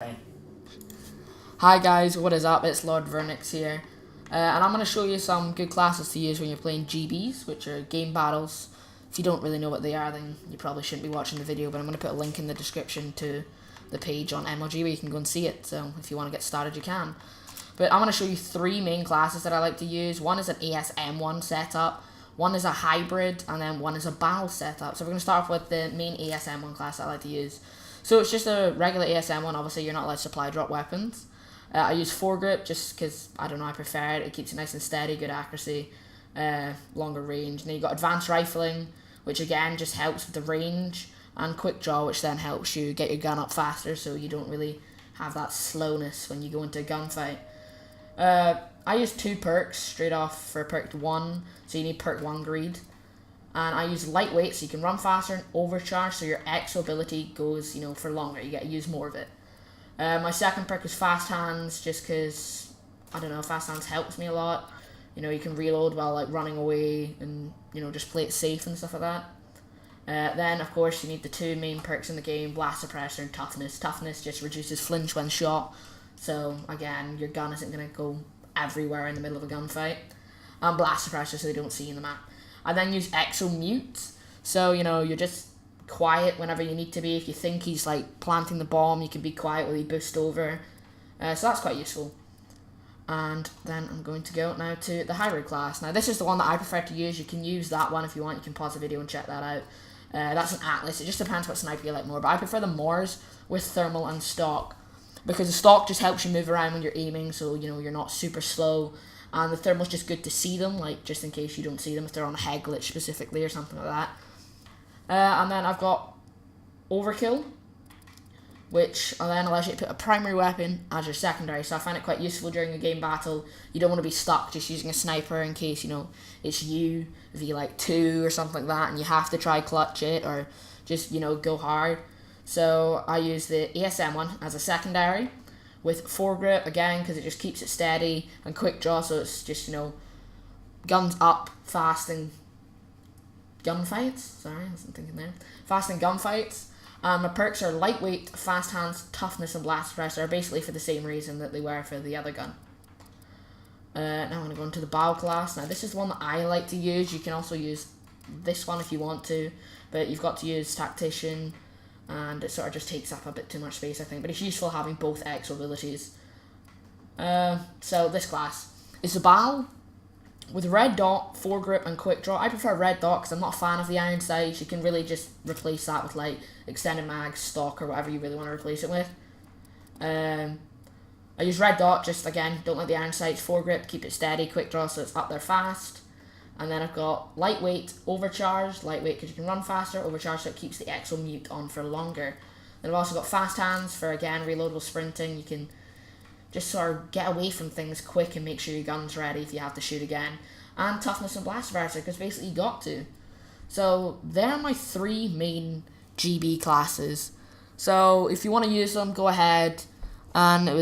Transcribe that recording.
Right. Hi guys, what is up? It's Lord Vernix here, and I'm going to show you some good classes to use when you're playing GBs, which are game battles. If you don't really know what they are, then you probably shouldn't be watching the video, but I'm going to put a link in the description to the page on MLG where you can go and see it, so if you want to get started you can. But I'm going to show you three main classes that I like to use. One is an ASM1 setup, one is a hybrid, and then one is a battle setup. So we're going to start off with the main ASM1 class that I like to use. So it's just a regular ASM1, obviously you're not allowed to supply drop weapons. I use foregrip just because, I don't know, I prefer it. It keeps it nice and steady, good accuracy, longer range. And then you got advanced rifling, which again just helps with the range, and quick draw, which then helps you get your gun up faster so you don't really have that slowness when you go into a gunfight. I use two perks straight off for perk 1, so you need perk 1 greed. And I use lightweight so you can run faster and overcharge, so your exo ability goes, for longer. You get to use more of it. My second perk is fast hands, just because, I don't know, fast hands helps me a lot. You can reload while running away and, just play it safe and stuff like that. Then, of course, you need the two main perks in the game, blast suppressor and toughness. Toughness just reduces flinch when shot, so again, your gun isn't going to go everywhere in the middle of a gunfight. And blast suppressor so they don't see you in the map. I then use exo mute, so you're just quiet whenever you need to be. If you think he's planting the bomb, you can be quiet while he boosts over. So that's quite useful. And then I'm going to go now to the hybrid class. Now this is the one that I prefer to use. You can use that one if you want. You can pause the video and check that out. That's an Atlas. It just depends what sniper you like more. But I prefer the Moors with thermal and stock, because the stock just helps you move around when you're aiming, so you're not super slow. And the thermal's just good to see them, just in case you don't see them if they're on a head glitch specifically or something like that. And then I've got Overkill, which then allows you to put a primary weapon as your secondary. So I find it quite useful during a game battle. You don't want to be stuck just using a sniper in case, it's you, V2 or something like that, and you have to try clutch it or just, go hard. So I use the ASM one as a secondary, with foregrip, again, because it just keeps it steady, and quick draw, so it's just, guns up, fast, and gunfights. Sorry, I wasn't thinking there. Fast and gunfights. My perks are lightweight, fast hands, toughness, and blast suppressor, are basically for the same reason that they were for the other gun. Now I'm going to go into the battle class. Now this is one that I like to use. You can also use this one if you want to, but you've got to use tactician, and it sort of just takes up a bit too much space, I think, but it's useful having both exo abilities. So this class is the battle with red dot, foregrip, and quick draw. I prefer red dot because I'm not a fan of the iron sights. You can really just replace that with extended mag, stock, or whatever you really want to replace it with. I use red dot, just again, don't like the iron sights. Foregrip, keep it steady. Quick draw, so it's up there fast. And then I've got lightweight, overcharged. Lightweight because you can run faster, overcharged so it keeps the exo mute on for longer. Then I've also got fast hands for, again, reloadable sprinting. You can just sort of get away from things quick and make sure your gun's ready if you have to shoot again. And toughness and blast suppressor, because basically you got to. So they're my three main GB classes. So if you want to use them, go ahead. And it was